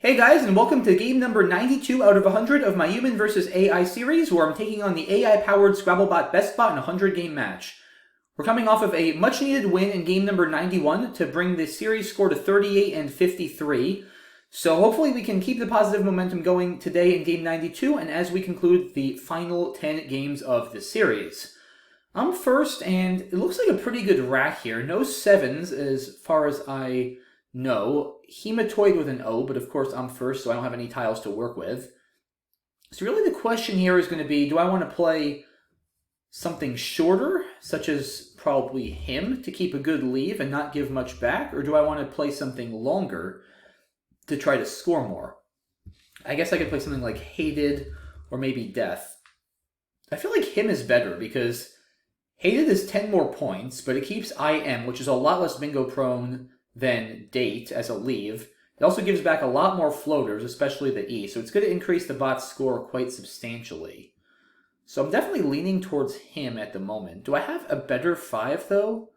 Hey guys, and welcome to game number 92 out of 100 of my Human vs. AI series, where I'm taking on the AI-powered Scrabble-bot BestBot in a 100-game match. We're coming off of a much-needed win in game number 91 to bring the series score to 38 and 53. So hopefully we can keep the positive momentum going today in game 92, and as we conclude the final 10 games of the series. I'm first, and it looks like a pretty good rack here. No sevens as far as I know. Hematoid with an O, but of course I'm first, so I don't have any tiles to work with. So really the question here is going to be, do I want to play something shorter, such as probably him, to keep a good leave and not give much back, or do I want to play something longer to try to score more? I guess I could play something like Hated or maybe Death. I feel like him is better because Hated is 10 more points, but it keeps IM, which is a lot less bingo prone than Date as a leave. It also gives back a lot more floaters, especially the E, so it's going to increase the bot's score quite substantially. So I'm definitely leaning towards him at the moment. Do I have a better 5, though?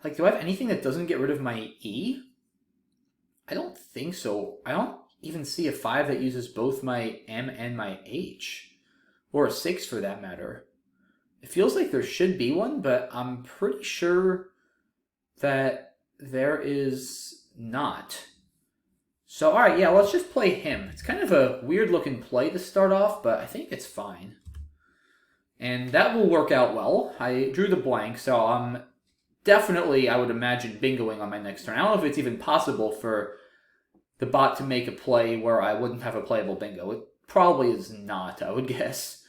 Like, do I have anything that doesn't get rid of my E? I don't think so. I don't even see a 5 that uses both my M and my H. Or a 6 for that matter. It feels like there should be one, but I'm pretty sure that there is not. So, alright, yeah, let's just play him. It's kind of a weird-looking play to start off, but I think it's fine. And that will work out well. I drew the blank, so I'm definitely, I would imagine, bingoing on my next turn. I don't know if it's even possible for the bot to make a play where I wouldn't have a playable bingo. It probably is not, I would guess.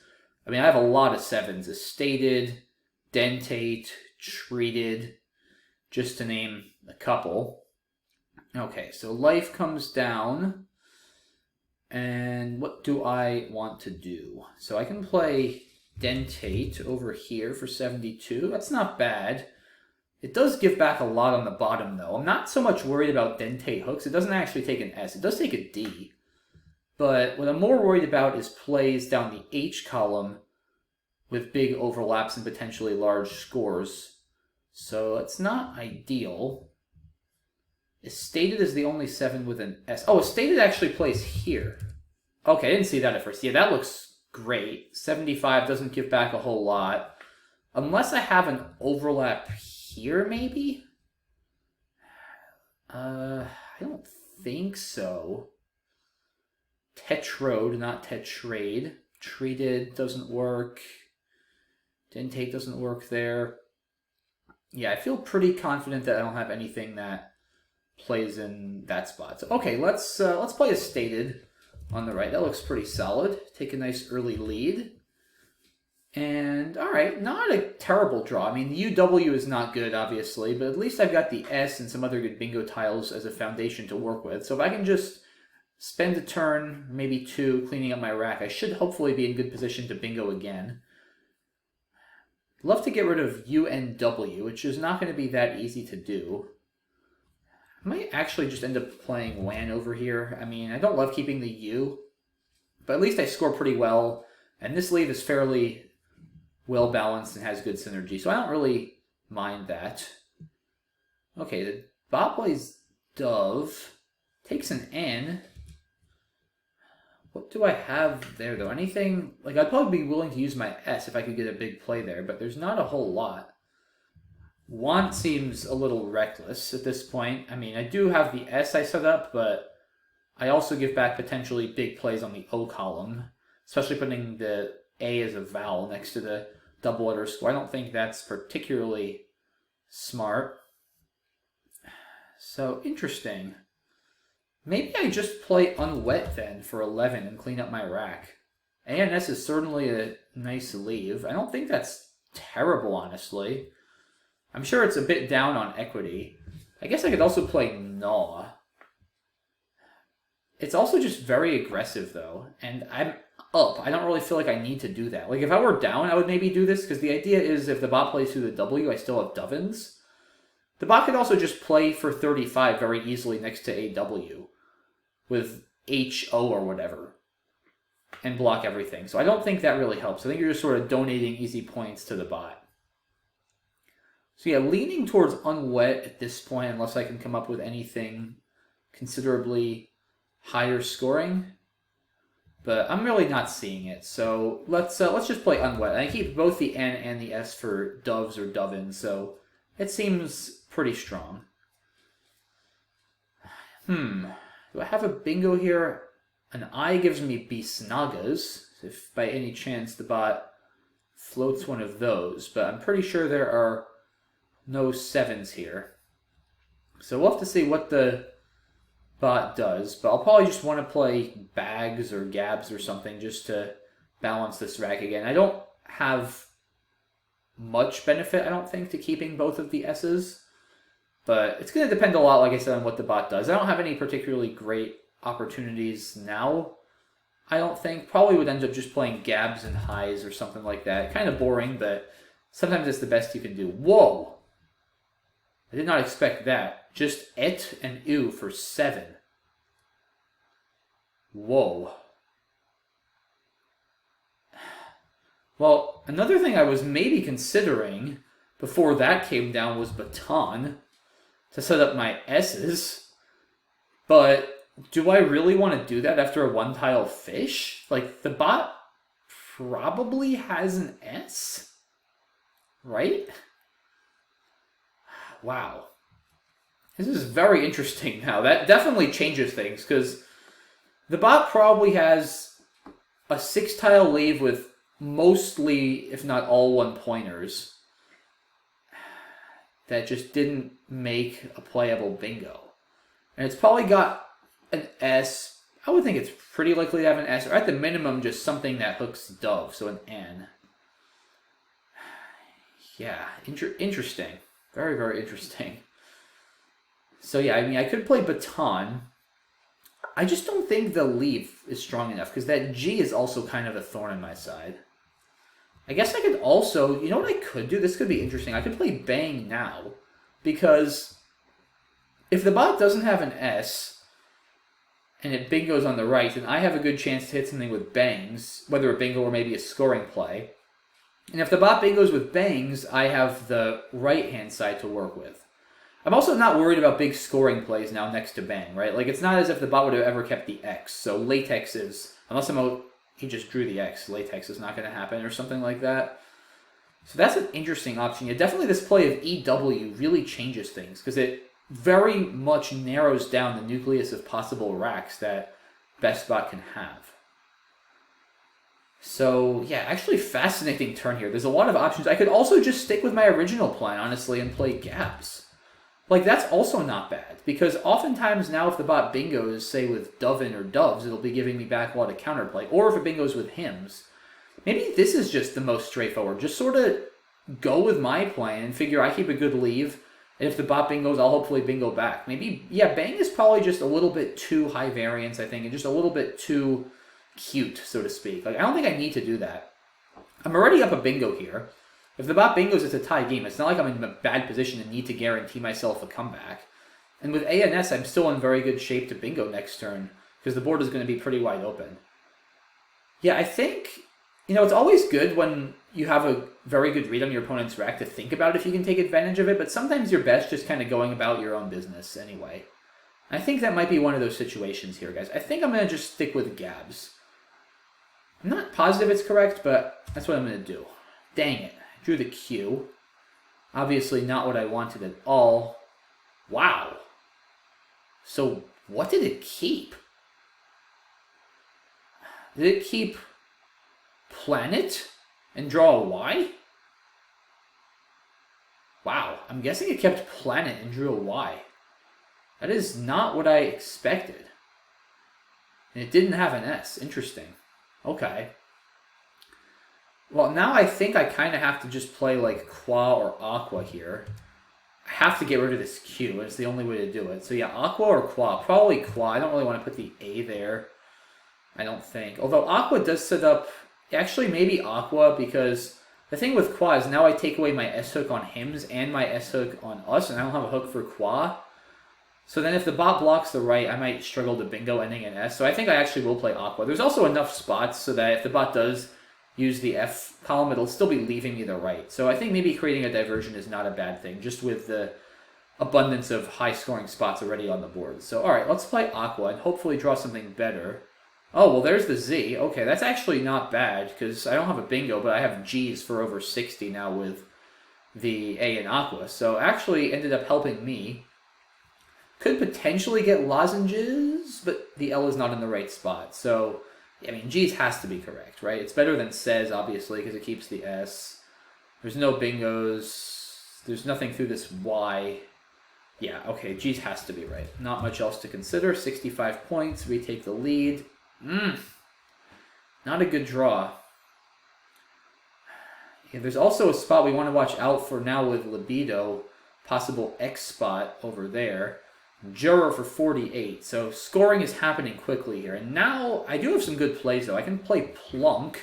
I mean, I have a lot of 7s. Estated, Dentate, Treated, just to name a couple. Okay, so life comes down. And what do I want to do? So I can play Dentate over here for 72. That's not bad. It does give back a lot on the bottom, though. I'm not so much worried about Dentate hooks. It doesn't actually take an S. It does take a D. But what I'm more worried about is plays down the H column with big overlaps and potentially large scores. So it's not ideal. Estated is the only 7 with an S. Oh, Estated actually plays here. Okay, I didn't see that at first. Yeah, that looks great. 75 doesn't give back a whole lot. Unless I have an overlap here, maybe? I don't think so. Tetrode, not Tetrade. Treated doesn't work. Dentate doesn't work there. Yeah, I feel pretty confident that I don't have anything that plays in that spot. So, okay, let's play Estated on the right. That looks pretty solid. Take a nice early lead. And, alright, not a terrible draw. I mean, the UW is not good, obviously, but at least I've got the S and some other good bingo tiles as a foundation to work with. So if I can just spend a turn, maybe 2, cleaning up my rack, I should hopefully be in good position to bingo again. Love to get rid of UNW, which is not going to be that easy to do. I might actually just end up playing WAN over here. I mean, I don't love keeping the U, but at least I score pretty well, and this leave is fairly well balanced and has good synergy, so I don't really mind that. Okay, the bot plays Dove, takes an N. What do I have there, though? Anything? Like, I'd probably be willing to use my S if I could get a big play there, but there's not a whole lot. Want seems a little reckless at this point. I mean, I do have the S I set up, but I also give back potentially big plays on the O column, especially putting the A as a vowel next to the double letter score. I don't think that's particularly smart. So, interesting. Maybe I just play Unwet then for 11 and clean up my rack. ANS is certainly a nice leave. I don't think that's terrible, honestly. I'm sure it's a bit down on equity. I guess I could also play Gnaw. It's also just very aggressive, though, and I'm up. I don't really feel like I need to do that. Like, if I were down, I would maybe do this, because the idea is if the bot plays through the W, I still have Dovens. The bot could also just play for 35 very easily next to AW with HO or whatever and block everything. So I don't think that really helps. I think you're just sort of donating easy points to the bot. So yeah, leaning towards Unwet at this point, unless I can come up with anything considerably higher scoring. But I'm really not seeing it, so let's just play unwed. I keep both the N and the S for doves or dovin, so it seems pretty strong. Do I have a bingo here? An I gives me bisnagas, if by any chance the bot floats one of those, but I'm pretty sure there are no 7s here. So we'll have to see what the bot does, but I'll probably just want to play bags or gabs or something just to balance this rack again. I don't have much benefit, I don't think, to keeping both of the S's, but it's going to depend a lot, like I said, on what the bot does. I don't have any particularly great opportunities now, I don't think. Probably would end up just playing gabs and highs or something like that. Kind of boring, but sometimes it's the best you can do. Whoa! I did not expect that. Just et and u for 7. Whoa. Well, another thing I was maybe considering before that came down was baton to set up my S's. But do I really want to do that after a one-tile fish? Like, the bot probably has an S, right? Wow. This is very interesting now. That definitely changes things, because the bot probably has a 6-tile leave with mostly, if not all, 1-pointers that just didn't make a playable bingo. And it's probably got an S. I would think it's pretty likely to have an S, or at the minimum, just something that hooks dove, so an N. Yeah, interesting. Very, very interesting. So yeah, I mean, I could play baton. I just don't think the leave is strong enough, because that G is also kind of a thorn in my side. I guess I could also, you know what I could do? This could be interesting. I could play bang now, because if the bot doesn't have an S, and it bingos on the right, then I have a good chance to hit something with bangs, whether a bingo or maybe a scoring play. And if the bot bingos with bangs, I have the right-hand side to work with. I'm also not worried about big scoring plays now next to bang, right? Like, it's not as if the bot would have ever kept the X. So latex is, unless he just drew the X, latex is not going to happen or something like that. So that's an interesting option. Yeah, definitely this play of EW really changes things, because it very much narrows down the nucleus of possible racks that BestBot can have. So, yeah, actually fascinating turn here. There's a lot of options. I could also just stick with my original plan, honestly, and play gabs. Like, that's also not bad, because oftentimes now if the bot bingos, say with dovin or doves, it'll be giving me back a lot of counterplay. Or if it bingos with hymns. Maybe this is just the most straightforward. Just sort of go with my plan and figure I keep a good leave, and if the bot bingos, I'll hopefully bingo back. Maybe, yeah, bang is probably just a little bit too high variance, I think, and just a little bit too cute, so to speak. Like, I don't think I need to do that. I'm already up a bingo here. If the bot bingos, it's a tie game. It's not like I'm in a bad position and need to guarantee myself a comeback. And with A and S, I'm still in very good shape to bingo next turn, because the board is going to be pretty wide open. Yeah, I think, you know, it's always good when you have a very good read on your opponent's rack to think about if you can take advantage of it, but sometimes you're best just kind of going about your own business anyway. I think that might be one of those situations here, guys. I think I'm going to just stick with gabs. I'm not positive it's correct, but that's what I'm going to do. Dang it. I drew the Q. Obviously not what I wanted at all. Wow. So what did it keep? Did it keep planet and draw a Y? Wow. I'm guessing it kept planet and drew a Y. That is not what I expected. And it didn't have an S. Interesting. Okay. Well, now I think I kind of have to just play like Qua or Aqua here. I have to get rid of this Q, and it's the only way to do it. So yeah, Aqua or Qua. Probably Qua. I don't really want to put the A there. I don't think. Although Aqua does set up... Actually, maybe Aqua, because the thing with Qua is now I take away my S-hook on hymns and my S-hook on us, and I don't have a hook for Qua. So then if the bot blocks the right, I might struggle to bingo ending in S. So I think I actually will play Aqua. There's also enough spots so that if the bot does use the F column, it'll still be leaving me the right. So I think maybe creating a diversion is not a bad thing, just with the abundance of high-scoring spots already on the board. So, all right, let's play Aqua and hopefully draw something better. Oh, well, there's the Z. Okay, that's actually not bad, because I don't have a bingo, but I have Gs for over 60 now with the A in Aqua. So, actually ended up helping me. Could potentially get lozenges, but the L is not in the right spot. So, I mean, G's has to be correct, right? It's better than says, obviously, because it keeps the S. There's no bingos. There's nothing through this Y. Yeah, okay, G's has to be right. Not much else to consider. 65 points. We take the lead. Not a good draw. Yeah, there's also a spot we want to watch out for now with Libido. Possible X spot over there. Juror for 48. So scoring is happening quickly here. And now I do have some good plays, though. I can play Plunk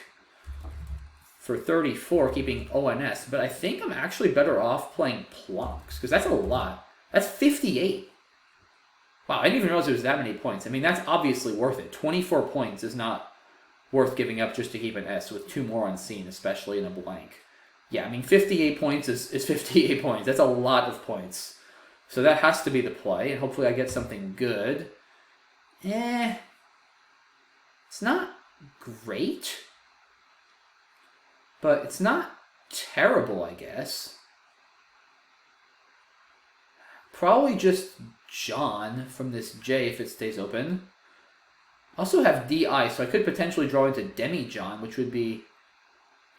for 34, keeping ONS. But I think I'm actually better off playing Plunks, because that's a lot. That's 58. Wow, I didn't even realize there was that many points. I mean, that's obviously worth it. 24 points is not worth giving up just to keep an S, with 2 more on scene, especially in a blank. Yeah, I mean, 58 points is 58 points. That's a lot of points. So that has to be the play, and hopefully I get something good. It's not great, but it's not terrible, I guess. Probably just John from this J if it stays open. I also have DI, so I could potentially draw into Demi-John, which would be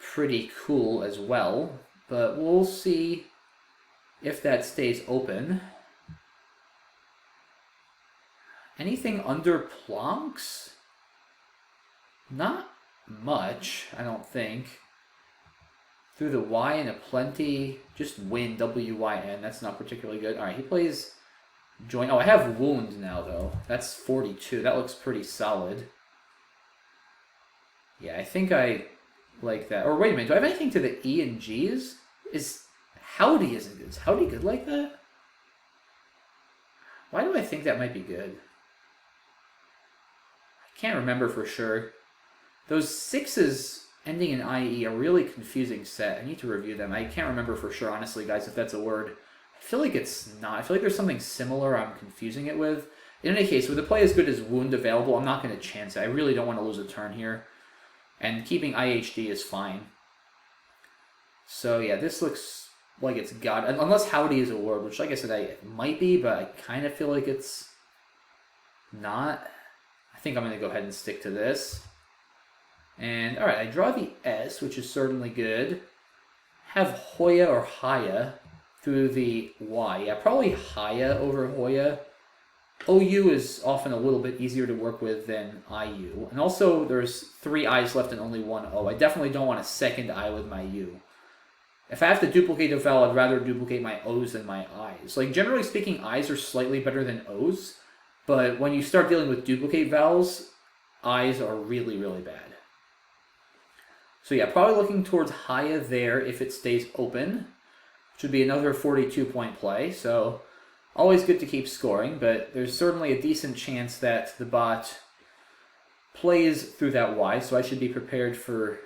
pretty cool as well. But we'll see if that stays open. Anything under Plonks? Not much, I don't think. Through the Y and a plenty. Just win, W-Y-N. That's not particularly good. Alright, he plays join. Oh, I have wound now, though. That's 42. That looks pretty solid. Yeah, I think I like that. Or wait a minute, do I have anything to the E and G's? Is Howdy good like that? Why do I think that might be good? I can't remember for sure. Those 6s ending in IE are a really confusing set. I need to review them. I can't remember for sure, honestly, guys, if that's a word. I feel like it's not. I feel like there's something similar I'm confusing it with. In any case, with a play as good as Wound available, I'm not going to chance it. I really don't want to lose a turn here. And keeping IHD is fine. So yeah, this looks like it's got... Unless Howdy is a word, which like I said, it might be, but I kind of feel like it's not. I think I'm going to go ahead and stick to this. And alright, I draw the S, which is certainly good. Have Hoya or Haya through the Y. Yeah, probably Haya over Hoya. OU is often a little bit easier to work with than IU. And also, there's 3 I's left and only 1 O. I definitely don't want a second I with my U. If I have to duplicate a vowel, I'd rather duplicate my O's than my I's. Like, generally speaking, I's are slightly better than O's. But when you start dealing with duplicate vowels, I's are really, really bad. So yeah, probably looking towards Haya there if it stays open, which would be another 42-point play. So always good to keep scoring, but there's certainly a decent chance that the bot plays through that Y, so I should be prepared for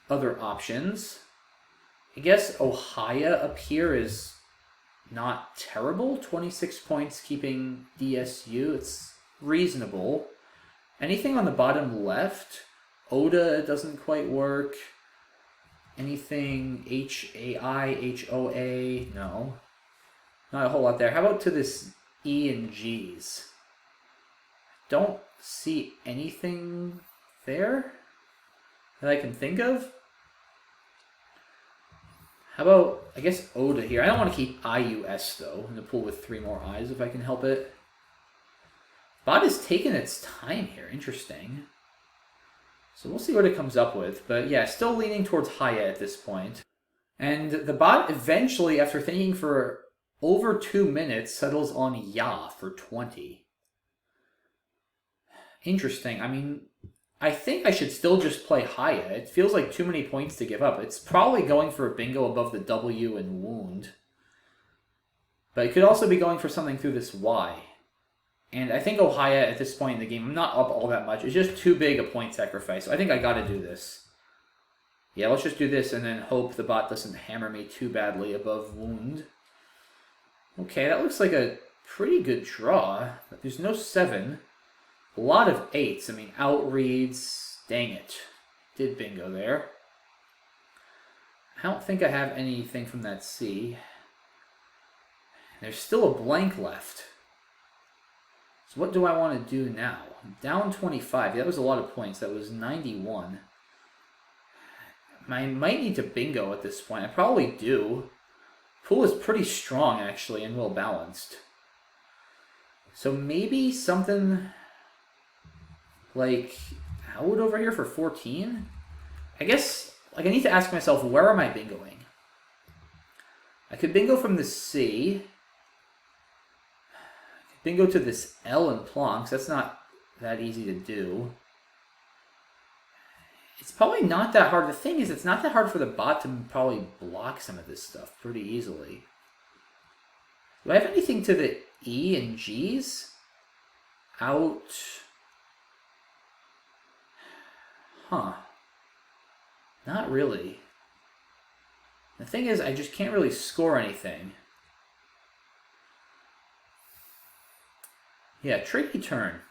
other options. I guess Ohaya up here is not terrible. 26 points keeping DSU. It's reasonable. Anything on the bottom left? Oda doesn't quite work. Anything HAI, HOA? No. Not a whole lot there. How about to this E and G's? Don't see anything there that I can think of. How about, I guess, Oda here. I don't want to keep IUS, though, in the pool with 3 more I's if I can help it. Bot is taking its time here. Interesting. So we'll see what it comes up with. But yeah, still leaning towards Haya at this point. And the bot eventually, after thinking for over 2 minutes, settles on Ya for 20. Interesting. I mean, I think I should still just play Haya. It feels like too many points to give up. It's probably going for a bingo above the W and Wound. But it could also be going for something through this Y. And I think Ohaya at this point in the game, I'm not up all that much. It's just too big a point sacrifice. So I think I got to do this. Yeah, let's just do this and then hope the bot doesn't hammer me too badly above Wound. Okay, that looks like a pretty good draw. But there's no 7. A lot of 8s. I mean, outreads. Dang it. Did bingo there. I don't think I have anything from that C. There's still a blank left. So what do I want to do now? I'm down 25. Yeah, that was a lot of points. That was 91. I might need to bingo at this point. I probably do. Pool is pretty strong, actually, and well balanced. So maybe something like out over here for 14? I guess, like, I need to ask myself, where am I bingoing? I could bingo from the C. I could bingo to this L in Planks. That's not that easy to do. It's probably not that hard. The thing is, it's not that hard for the bot to probably block some of this stuff pretty easily. Do I have anything to the E and G's? Out. Huh. Not really. The thing is, I just can't really score anything. Yeah, tricky turn.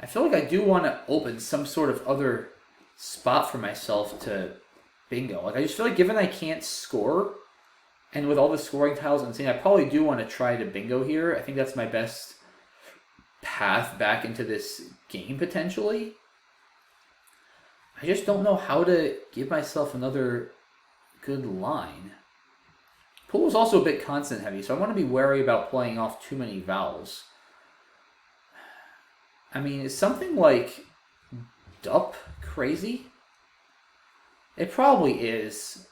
I feel like I do want to open some sort of other spot for myself to bingo. Like, I just feel like given I can't score, and with all the scoring tiles and saying, I probably do want to try to bingo here. I think that's my best path back into this game, potentially. I just don't know how to give myself another good line. Pool is also a bit consonant heavy, so I want to be wary about playing off too many vowels. I mean, is something like dup crazy? It probably is.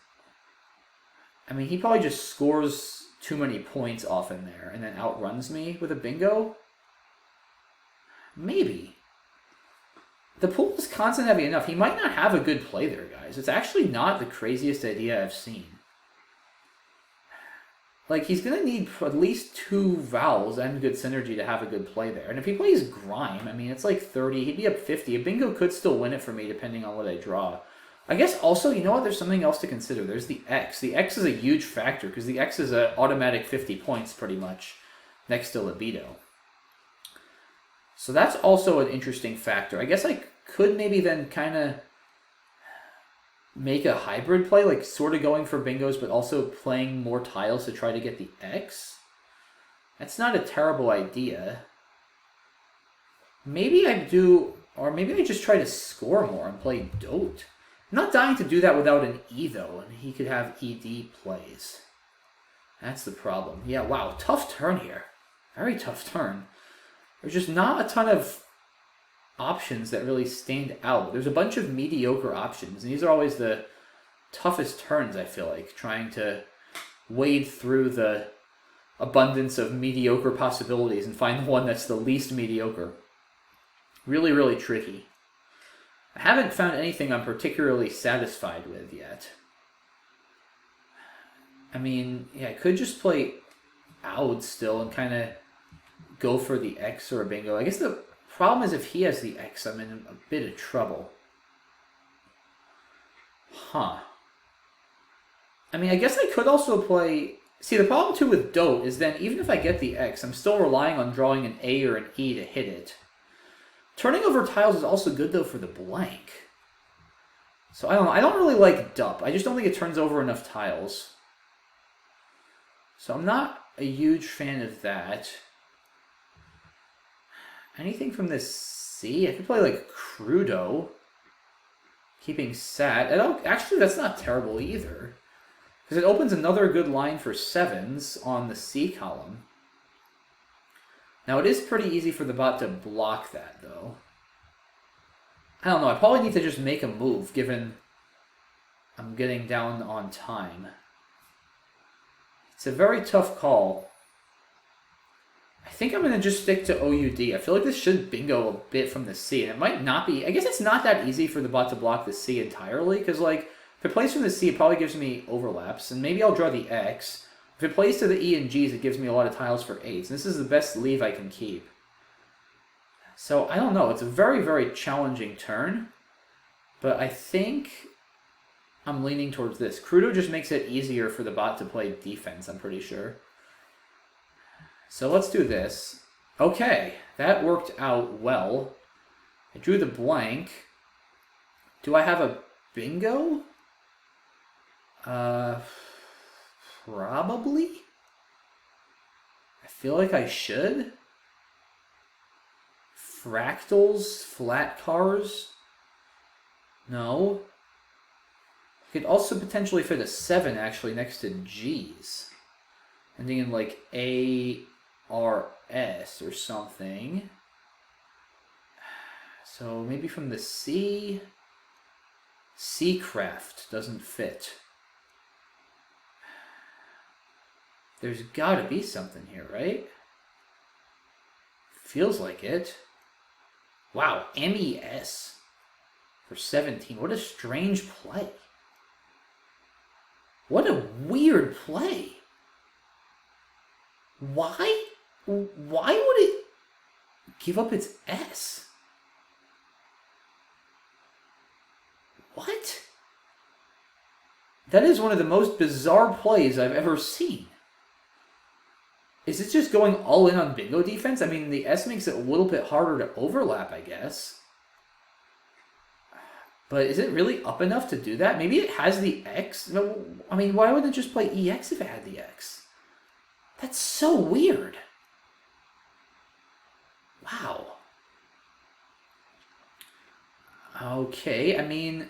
I mean, he probably just scores too many points off in there and then outruns me with a bingo. Maybe. The pool is consonant heavy enough. He might not have a good play there, guys. It's actually not the craziest idea I've seen. Like, he's going to need at least 2 vowels and good synergy to have a good play there. And if he plays Grime, I mean, it's like 30. He'd be up 50. A bingo could still win it for me, depending on what I draw. I guess also, you know what? There's something else to consider. There's the X. The X is a huge factor, because the X is an automatic 50 points, pretty much, next to libido. So that's also an interesting factor. I guess I could maybe then kind of make a hybrid play, like sort of going for bingos, but also playing more tiles to try to get the X. That's not a terrible idea. Maybe I do, or maybe I just try to score more and play Dote. I'm not dying to do that without an E, though, and he could have ED plays. That's the problem. Yeah, wow, tough turn here. Very tough turn. There's just not a ton of options that really stand out. There's a bunch of mediocre options, and these are always the toughest turns, I feel like, trying to wade through the abundance of mediocre possibilities and find the one that's the least mediocre. Really, really tricky. I haven't found anything I'm particularly satisfied with yet. I mean, yeah, I could just play out still and kind of go for the X or a bingo. I guess the problem is if he has the X, I'm in a bit of trouble. Huh. I mean, I guess I could also play... See, the problem too with Dote is then even if I get the X, I'm still relying on drawing an A or an E to hit it. Turning over tiles is also good, though, for the blank. So, I don't know. I don't really like Dup. I just don't think it turns over enough tiles. So, I'm not a huge fan of that. Anything from this C? I could play, like, Crudo. Keeping Sat. Actually, that's not terrible either. Because it opens another good line for 7s on the C column. Now, it is pretty easy for the bot to block that, though. I don't know. I probably need to just make a move, given I'm getting down on time. It's a very tough call. I think I'm going to just stick to OUD. I feel like this should bingo a bit from the C, and it might not be. I guess it's not that easy for the bot to block the C entirely, because, like, if it plays from the C, it probably gives me overlaps, and maybe I'll draw the X. If it plays to the E and G's, it gives me a lot of tiles for 8s. And this is the best leave I can keep. So, I don't know. It's a very, very challenging turn. But I think I'm leaning towards this. Crudo just makes it easier for the bot to play defense, I'm pretty sure. So let's do this. Okay, that worked out well. I drew the blank. Do I have a bingo? Probably? I feel like I should. Fractals? Flat cars? No. I could also potentially fit a 7 actually next to G's. Ending in like ARS or something. So maybe from the C. Seacraft doesn't fit. There's gotta be something here, right? Feels like it. Wow, MES for 17. What a strange play. What a weird play. Why would it give up its S? What? That is one of the most bizarre plays I've ever seen. Is it just going all in on bingo defense? I mean, the S makes it a little bit harder to overlap, I guess. But is it really up enough to do that? Maybe it has the X? No, I mean, why wouldn't it just play EX if it had the X? That's so weird. Wow. Okay, I mean,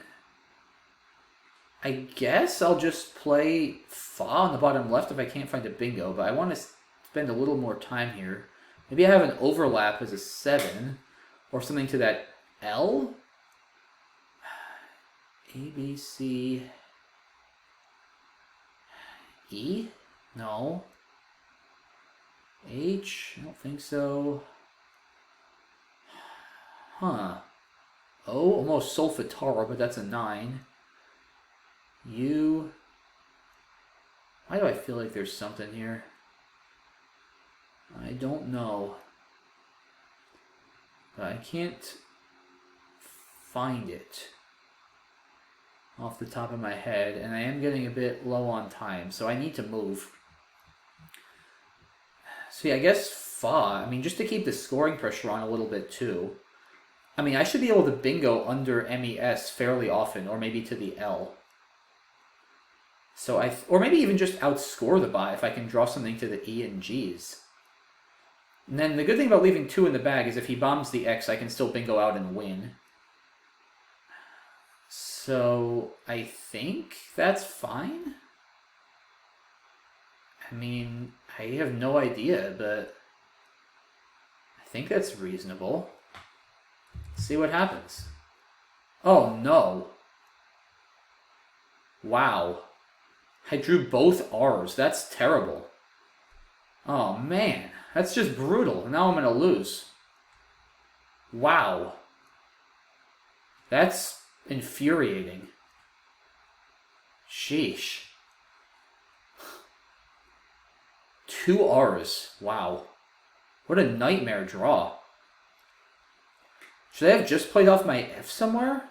I guess I'll just play Fa on the bottom left if I can't find a bingo, but I want to spend a little more time here. Maybe I have an overlap as a 7 or something to that L. A, B, C, E? No. H? I don't think so. Huh. O? Almost Solfatara, but that's a 9. U? Why do I feel like there's something here? I don't know. But I can't find it off the top of my head, and I am getting a bit low on time, so I need to move. So yeah, I guess Fa, I mean, just to keep the scoring pressure on a little bit too. I mean, I should be able to bingo under MES fairly often, or maybe to the L. So or maybe even just outscore the bot if I can draw something to the E and G's. And then the good thing about leaving 2 in the bag is if he bombs the X, I can still bingo out and win. So I think that's fine. I mean, I have no idea, but I think that's reasonable. Let's see what happens. Oh no. Wow. I drew both R's. That's terrible. Oh man, that's just brutal. Now I'm gonna lose. Wow. That's infuriating. Sheesh. 2 R's. Wow. What a nightmare draw. Should I have just played off my F somewhere?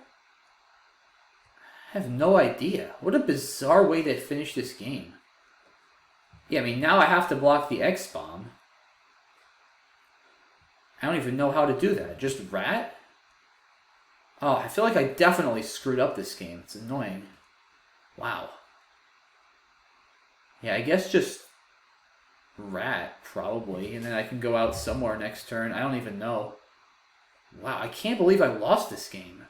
I have no idea. What a bizarre way to finish this game. Yeah, I mean, now I have to block the X bomb. I don't even know how to do that. Just rat? Oh, I feel like I definitely screwed up this game. It's annoying. Wow. Yeah, I guess just rat, probably. And then I can go out somewhere next turn. I don't even know. Wow, I can't believe I lost this game.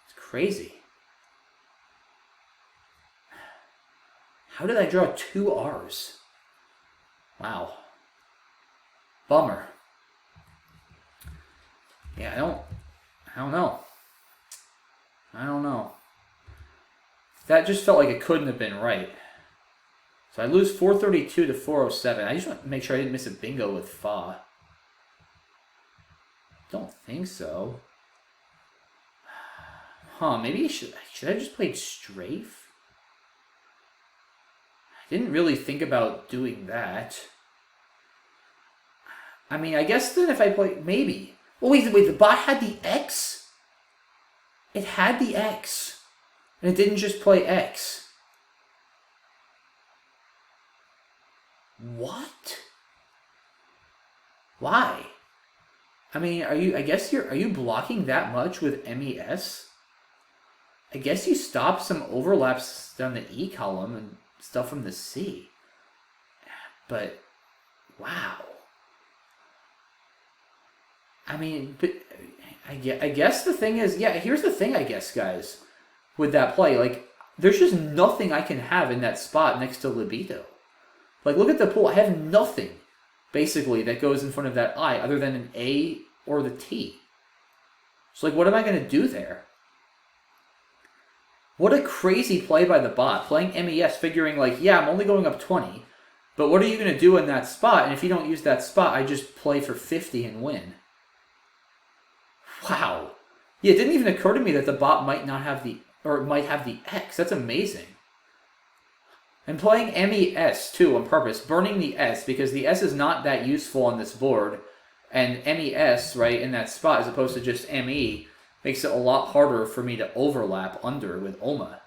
It's crazy. How did I draw 2 R's? Wow. Bummer. Yeah, I don't know. I don't know. That just felt like it couldn't have been right. So I lose 432 to 407. I just want to make sure I didn't miss a bingo with Fa. Don't think so. Huh, maybe should I just played strafe? I didn't really think about doing that. I mean, I guess then if I play, maybe. Oh, wait, the bot had the X? It had the X. And it didn't just play X. What? Why? I mean, are you blocking that much with MES? I guess you stop some overlaps down the E column and stuff from the C. But, wow. I mean, but I guess the thing is, yeah, here's the thing, I guess, guys, with that play. Like, there's just nothing I can have in that spot next to libido. Like, look at the pool. I have nothing, basically, that goes in front of that I other than an A or the T. So, like, what am I going to do there? What a crazy play by the bot. Playing MES, figuring, like, yeah, I'm only going up 20, but what are you going to do in that spot? And if you don't use that spot, I just play for 50 and win. Wow. Yeah, it didn't even occur to me that the bot might not have the, or might have the X. That's amazing. I'm playing MES, too, on purpose, burning the S, because the S is not that useful on this board, and MES, right, in that spot, as opposed to just ME, makes it a lot harder for me to overlap under with OMA.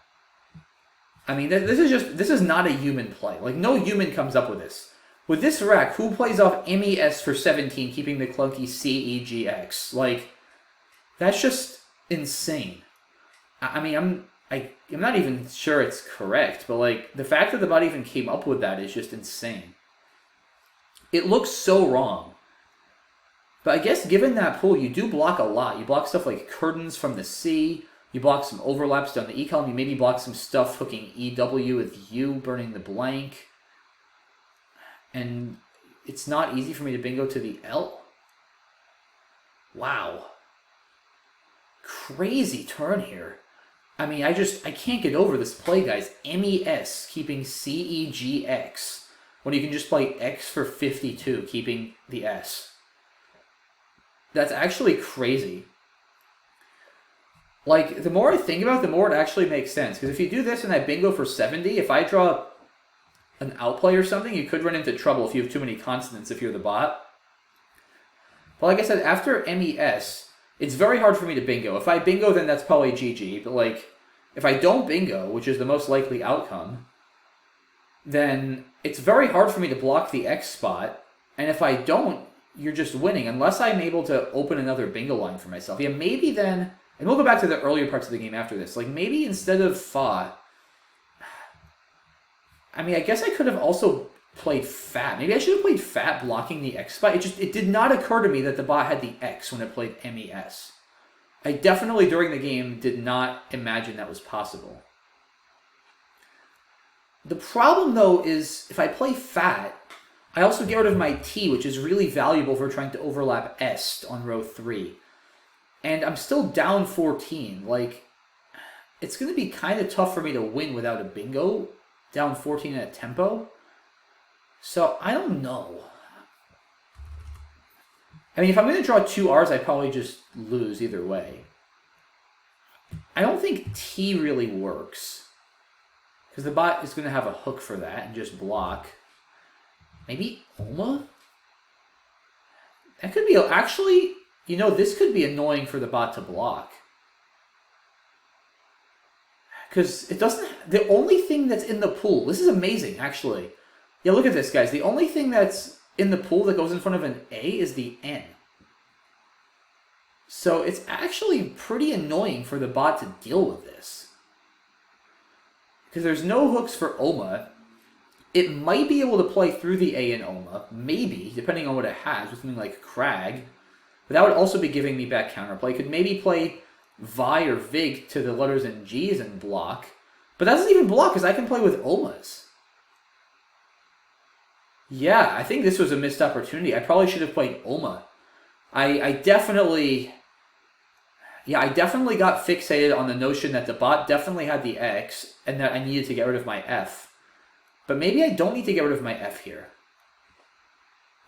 I mean, this is not a human play. Like, no human comes up with this. With this rack, who plays off MES for 17, keeping the clunky CEGX? Like, that's just insane. I mean, I'm not even sure it's correct, but, like, the fact that the bot even came up with that is just insane. It looks so wrong. But I guess given that pool, you do block a lot. You block stuff like curtains from the C. You block some overlaps down the E column. You maybe block some stuff hooking EW with U, burning the blank. And it's not easy for me to bingo to the L. Wow. Crazy turn here. I mean, I can't get over this play, guys. MES, keeping CEGX, when you can just play X for 52, keeping the S. That's actually crazy. Like, the more I think about it, the more it actually makes sense. Because if you do this and I bingo for 70, if I draw an outplay or something, you could run into trouble if you have too many consonants if you're the bot. But like I said, after MES, it's very hard for me to bingo. If I bingo, then that's probably GG. But, like, if I don't bingo, which is the most likely outcome, then it's very hard for me to block the X spot. And if I don't, you're just winning, unless I'm able to open another bingo line for myself. Yeah, maybe then, and we'll go back to the earlier parts of the game after this. Like, maybe instead of Fa, I mean, I guess I could have also played Fat. Maybe I should have played Fat blocking the X spot. It did not occur to me that the bot had the X when it played MES. I definitely, during the game, did not imagine that was possible. The problem, though, is if I play Fat, I also get rid of my T, which is really valuable for trying to overlap S on row 3. And I'm still down 14. Like, it's going to be kind of tough for me to win without a bingo, down 14 at tempo. So, I don't know. I mean, if I'm going to draw 2 Rs, I'd probably just lose either way. I don't think T really works, because the bot is going to have a hook for that and just block. Maybe OMA? That could be, actually, you know, this could be annoying for the bot to block. Because it doesn't, the only thing that's in the pool, this is amazing, actually. Yeah, look at this, guys. The only thing that's in the pool that goes in front of an A is the N. So it's actually pretty annoying for the bot to deal with this. Because there's no hooks for OMA. It might be able to play through the A in OMA, maybe, depending on what it has, with something like Crag. But that would also be giving me back counterplay. It could maybe play Vi or Vig to the letters in G's and block. But that doesn't even block, because I can play with OMAs. Yeah, I think this was a missed opportunity. I probably should have played OMA. I definitely got fixated on the notion that the bot definitely had the X, and that I needed to get rid of my F. But maybe I don't need to get rid of my F here.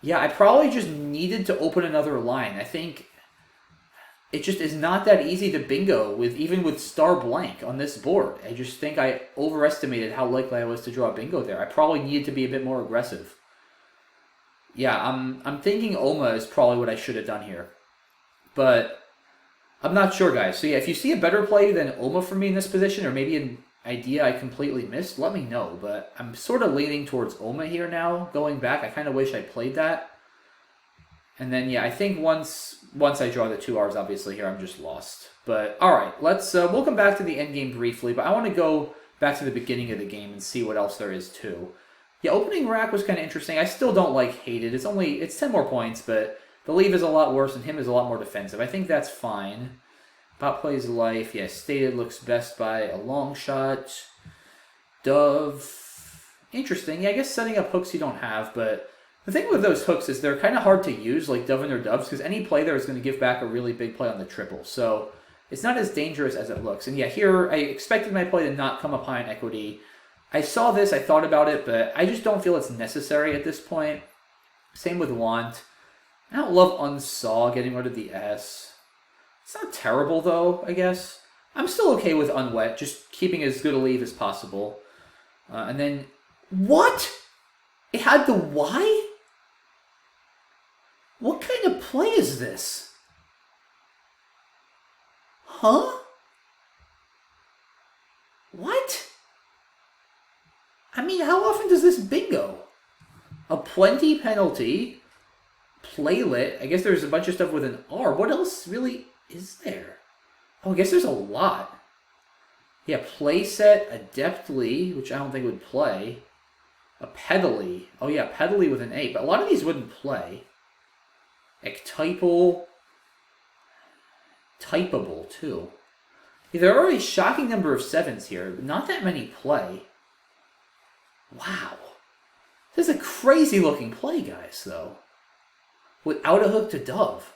Yeah, I probably just needed to open another line. I think it just is not that easy to bingo even with star blank on this board. I just think I overestimated how likely I was to draw a bingo there. I probably needed to be a bit more aggressive. Yeah, I'm thinking OMA is probably what I should have done here. But I'm not sure, guys. So yeah, if you see a better play than OMA for me in this position, or maybe an idea I completely missed, let me know. But I'm sort of leaning towards OMA here now, going back. I kind of wish I played that. And then, yeah, I think once I draw the 2 R's, obviously, here I'm just lost. But, alright, we'll come back to the end game briefly, but I want to go back to the beginning of the game and see what else there is, too. Yeah, opening rack was kind of interesting. I still don't, hate it. It's 10 more points, but the leave is a lot worse, and him is a lot more defensive. I think that's fine. Bot plays life. Yeah, stated looks best by a long shot. Dove. Interesting. Yeah, I guess setting up hooks you don't have, but the thing with those hooks is they're kind of hard to use, like Dove or Doves, because any play there is going to give back a really big play on the triple. So it's not as dangerous as it looks. And yeah, here I expected my play to not come up high on equity. I saw this, I thought about it, but I just don't feel it's necessary at this point. Same with Want. I don't love Unsaw, getting rid of the S. It's not terrible, though, I guess. I'm still okay with Unwet, just keeping as good a leave as possible. And then... What? It had the Y? What kind of play is this? Huh? What? I mean, how often does this bingo? A plenty penalty, playlet. I guess there's a bunch of stuff with an R. What else really is there? Oh, I guess there's a lot. Yeah, playset, adeptly, which I don't think would play. A pedally. Oh yeah, pedally with an 8. But a lot of these wouldn't play. Ectypal. Typable, too. Yeah, there are a shocking number of 7s here, but not that many play. Wow. This is a crazy looking play, guys, though. Without a hook to Dove.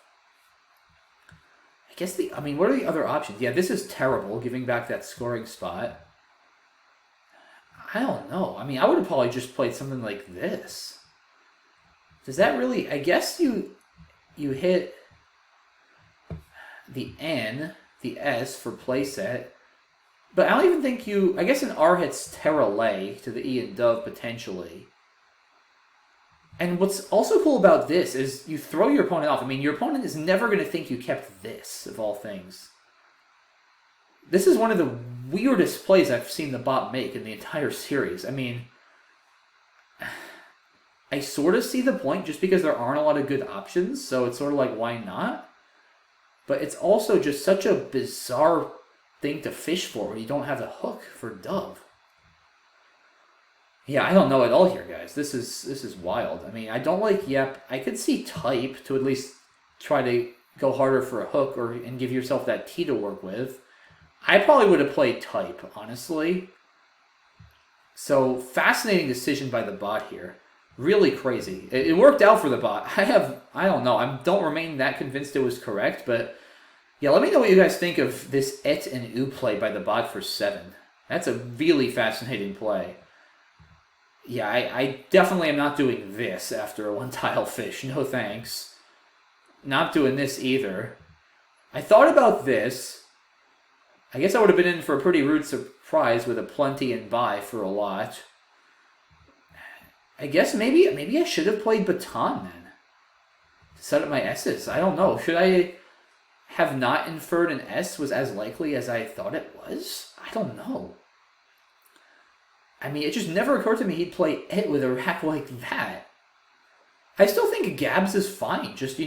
I guess what are the other options? Yeah, this is terrible, giving back that scoring spot. I don't know. I mean, I would have probably just played something like this. Does that really... I guess you hit the N, the S for playset. But I don't even think you... I guess an R hits Terra Lay to the E and Dove, potentially. And what's also cool about this is you throw your opponent off. I mean, your opponent is never going to think you kept this, of all things. This is one of the weirdest plays I've seen the bot make in the entire series. I mean, I sort of see the point just because there aren't a lot of good options, so it's sort of like, why not? But it's also just such a bizarre thing to fish for when you don't have a hook for Dove. Yeah, I don't know at all here, guys. This is wild. I mean, I don't like Yep. I could see Type to at least try to go harder for a hook and give yourself that T to work with. I probably would have played Type, honestly. So, fascinating decision by the bot here. Really crazy. It worked out for the bot. I don't know. I don't remain that convinced it was correct, but yeah, let me know what you guys think of this Et and U play by the bot for 7. That's a really fascinating play. Yeah, I definitely am not doing this after a one-tile fish. No thanks. Not doing this either. I thought about this. I guess I would have been in for a pretty rude surprise with a plenty and buy for a lot. I guess maybe I should have played Baton then. To set up my S's. I don't know. Should I have not inferred an S was as likely as I thought it was? I don't know. I mean, it just never occurred to me he'd play it with a rack like that. I still think Gabs is fine. Just,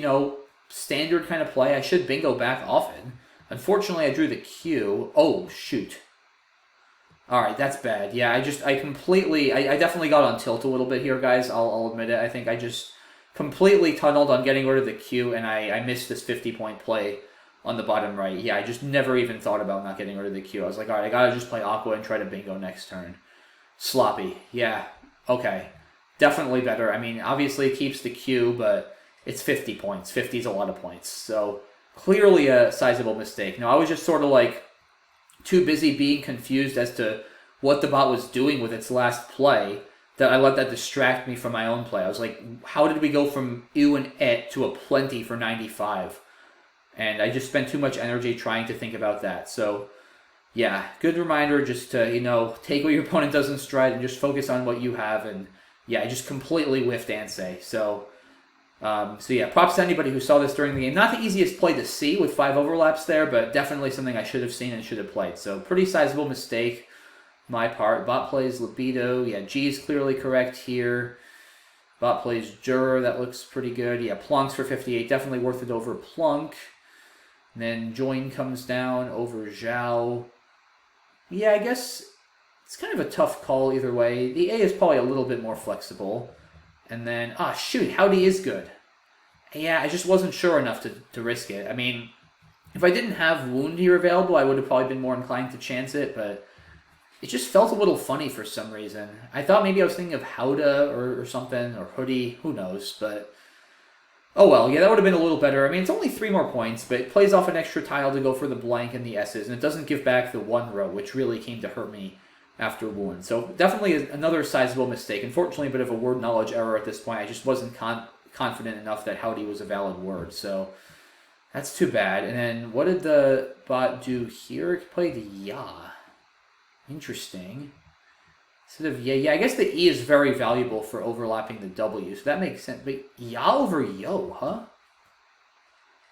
standard kind of play. I should bingo back often. Unfortunately, I drew the Q. Oh, shoot. Alright, that's bad. Yeah, I definitely got on tilt a little bit here, guys. I'll admit it. I think I just completely tunneled on getting rid of the Q, and I missed this 50-point play on the bottom right. Yeah, I just never even thought about not getting rid of the Q. I was like, alright, I gotta just play Aqua and try to bingo next turn. Sloppy. Yeah. Okay. Definitely better. I mean, obviously it keeps the Q, but it's 50 points. 50 is a lot of points. So, clearly a sizable mistake. No, I was just sort of too busy being confused as to what the bot was doing with its last play that I let that distract me from my own play. I was like, how did we go from ew and et to a plenty for 95? And I just spent too much energy trying to think about that. So, yeah, good reminder just to, take what your opponent does in stride and just focus on what you have. And, yeah, I just completely whiffed Ansei. So yeah, props to anybody who saw this during the game. Not the easiest play to see with 5 overlaps there, but definitely something I should have seen and should have played. So, pretty sizable mistake, my part. Bot plays Libido. Yeah, G is clearly correct here. Bot plays Juror, that looks pretty good. Yeah, Plunk's for 58, definitely worth it over Plunk. And then Join comes down over Zhao. Yeah, I guess it's kind of a tough call either way. The A is probably a little bit more flexible. And then, shoot, Howdy is good. Yeah, I just wasn't sure enough to risk it. I mean, if I didn't have Wound here available, I would have probably been more inclined to chance it, but it just felt a little funny for some reason. I thought maybe I was thinking of Howda or something, or Hoodie, who knows, but oh well, yeah, that would have been a little better. I mean, it's only 3 more points, but it plays off an extra tile to go for the blank and the S's, and it doesn't give back the 1 row, which really came to hurt me after Wound. So definitely another sizable mistake. Unfortunately, a bit of a word knowledge error at this point. I just wasn't confident enough that Howdy was a valid word, so that's too bad. And then what did the bot do here? It played Ya. Interesting. Instead of yeah, I guess the E is very valuable for overlapping the W, so that makes sense. But Ya over Yo, huh?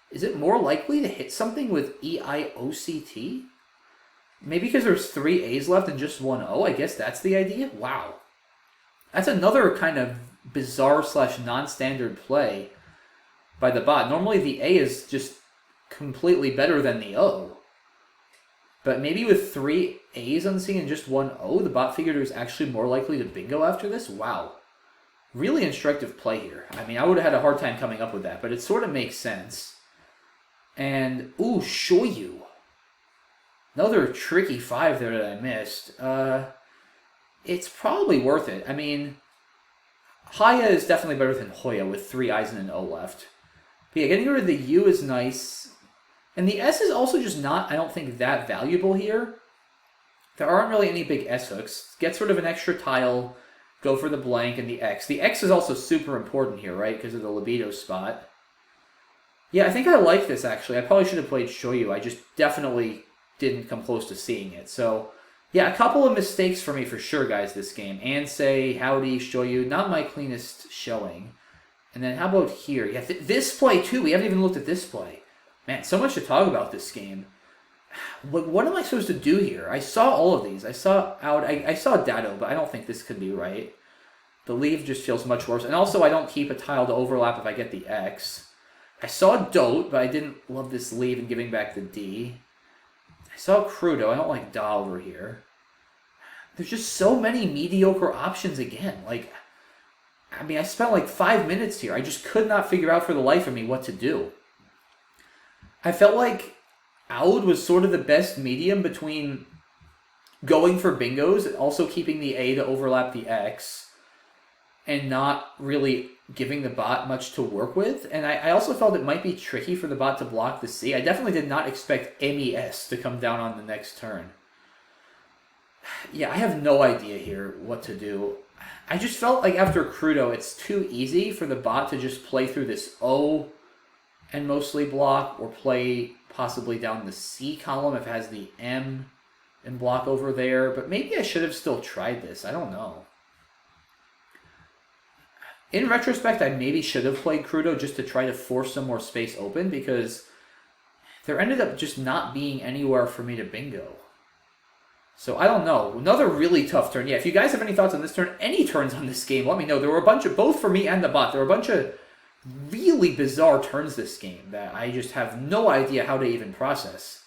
Is it more likely to hit something with EIOCT? Maybe because there's 3 A's left and just 1 O? I guess that's the idea? Wow. That's another kind of bizarre / non-standard play by the bot. Normally the A is just completely better than the O. But maybe with 3 A's on C and just 1 O, the bot figured it was actually more likely to bingo after this? Wow. Really instructive play here. I mean, I would have had a hard time coming up with that, but it sort of makes sense. And, ooh, Shoyu. Another tricky 5 there that I missed. It's probably worth it. I mean, Haya is definitely better than Hoya with 3 I's and an O left. But yeah, getting rid of the U is nice. And the S is also just not, I don't think, that valuable here. There aren't really any big S hooks. Get sort of an extra tile, go for the blank and the X. The X is also super important here, right? Because of the libido spot. Yeah, I think I like this, actually. I probably should have played Shoyu. I just definitely didn't come close to seeing it. So, yeah, a couple of mistakes for me for sure, guys, this game. Ansei, Howdy, Shoyu, not my cleanest showing. And then how about here? Yeah, this play, too. We haven't even looked at this play. Man, so much to talk about this game. What am I supposed to do here? I saw all of these. I saw Dado, but I don't think this could be right. The leave just feels much worse. And also, I don't keep a tile to overlap if I get the X. I saw Dote, but I didn't love this leave and giving back the D. I saw Crudo. I don't like Da over here. There's just so many mediocre options again. Like, I mean, I spent like 5 minutes here. I just could not figure out for the life of me what to do. I felt like Aoud was sort of the best medium between going for bingos, also keeping the A to overlap the X, and not really giving the bot much to work with. And I also felt it might be tricky for the bot to block the C. I definitely did not expect MES to come down on the next turn. Yeah, I have no idea here what to do. I just felt like after Crudo, it's too easy for the bot to just play through this O and mostly block, or play possibly down the C column if it has the M and block over there. But maybe I should have still tried this. I don't know. In retrospect, I maybe should have played Crudo just to try to force some more space open, because there ended up just not being anywhere for me to bingo. So I don't know. Another really tough turn. Yeah, if you guys have any thoughts on this turn, any turns on this game, let me know. There were a bunch of, both for me and the bot, there were a bunch of really bizarre turns this game that I just have no idea how to even process.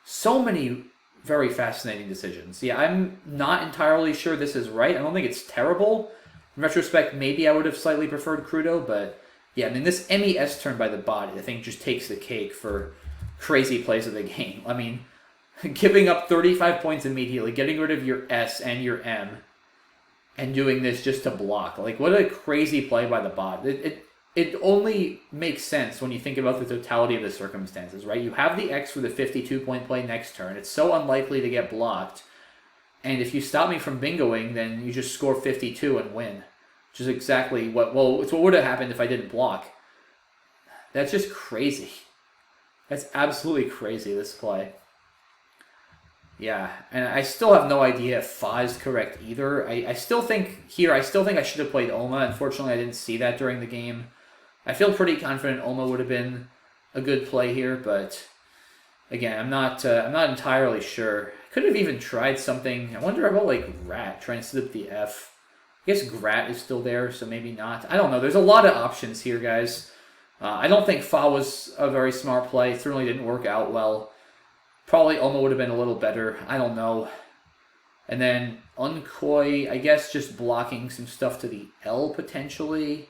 So many very fascinating decisions. Yeah, I'm not entirely sure this is right. I don't think it's terrible. In retrospect, maybe I would have slightly preferred Crudo, but yeah, I mean, this MES turn by the bot, I think, just takes the cake for crazy plays of the game. I mean, giving up 35 points immediately, getting rid of your S and your M, and doing this just to block. Like, what a crazy play by the bot. It only makes sense when you think about the totality of the circumstances, right? You have the X for the 52-point play next turn. It's so unlikely to get blocked. And if you stop me from bingoing, then you just score 52 and win. Which is exactly what, well, it's what would have happened if I didn't block. That's just crazy. That's absolutely crazy, this play. Yeah, and I still have no idea if Fa is correct either. I still think I should have played Oma. Unfortunately, I didn't see that during the game. I feel pretty confident Oma would have been a good play here, but again, I'm not entirely sure. I could have even tried something. I wonder about like Rat, trying to slip the F I guess Grat is still there, so maybe not. I don't know. There's a lot of options here, guys. I don't think Fa was a very smart play. It certainly didn't work out well. Probably Oma would have been a little better. I don't know. And then Unkoi, I guess just blocking some stuff to the L potentially.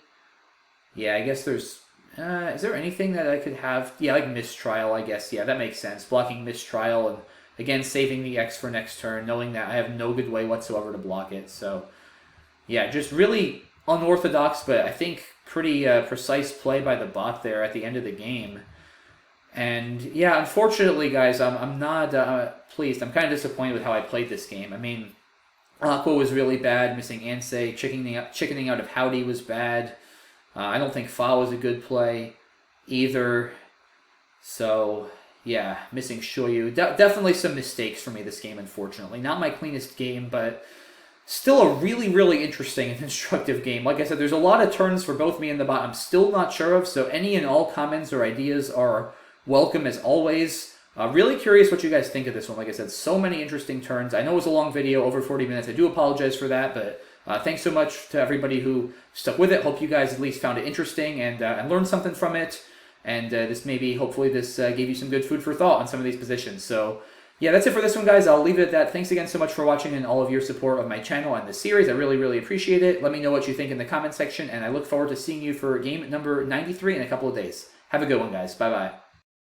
Yeah, I guess there's... is there anything that I could have? Yeah, like Mistrial, I guess. Yeah, that makes sense. Blocking Mistrial and, again, saving the X for next turn, knowing that I have no good way whatsoever to block it. So, yeah, just really unorthodox, but I think pretty precise play by the bot there at the end of the game. And, yeah, unfortunately, guys, I'm not pleased. I'm kind of disappointed with how I played this game. I mean, Aqua was really bad. Missing Ansei. Chickening out of Howdy was bad. I don't think Fa was a good play either. So, yeah, missing Shoyu. Definitely some mistakes for me this game, unfortunately. Not my cleanest game, but still a really, really interesting and instructive game. Like I said, there's a lot of turns for both me and the bot I'm still not sure of, so any and all comments or ideas are welcome as always. Really curious what you guys think of this one. Like I said, so many interesting turns. I know it was a long video, over 40 minutes. I do apologize for that, but thanks so much to everybody who stuck with it. Hope you guys at least found it interesting and learned something from it. And hopefully this gave you some good food for thought on some of these positions. So, yeah, that's it for this one, guys. I'll leave it at that. Thanks again so much for watching and all of your support of my channel and this series. I really, really appreciate it. Let me know what you think in the comment section, and I look forward to seeing you for game number 93 in a couple of days. Have a good one, guys. Bye-bye.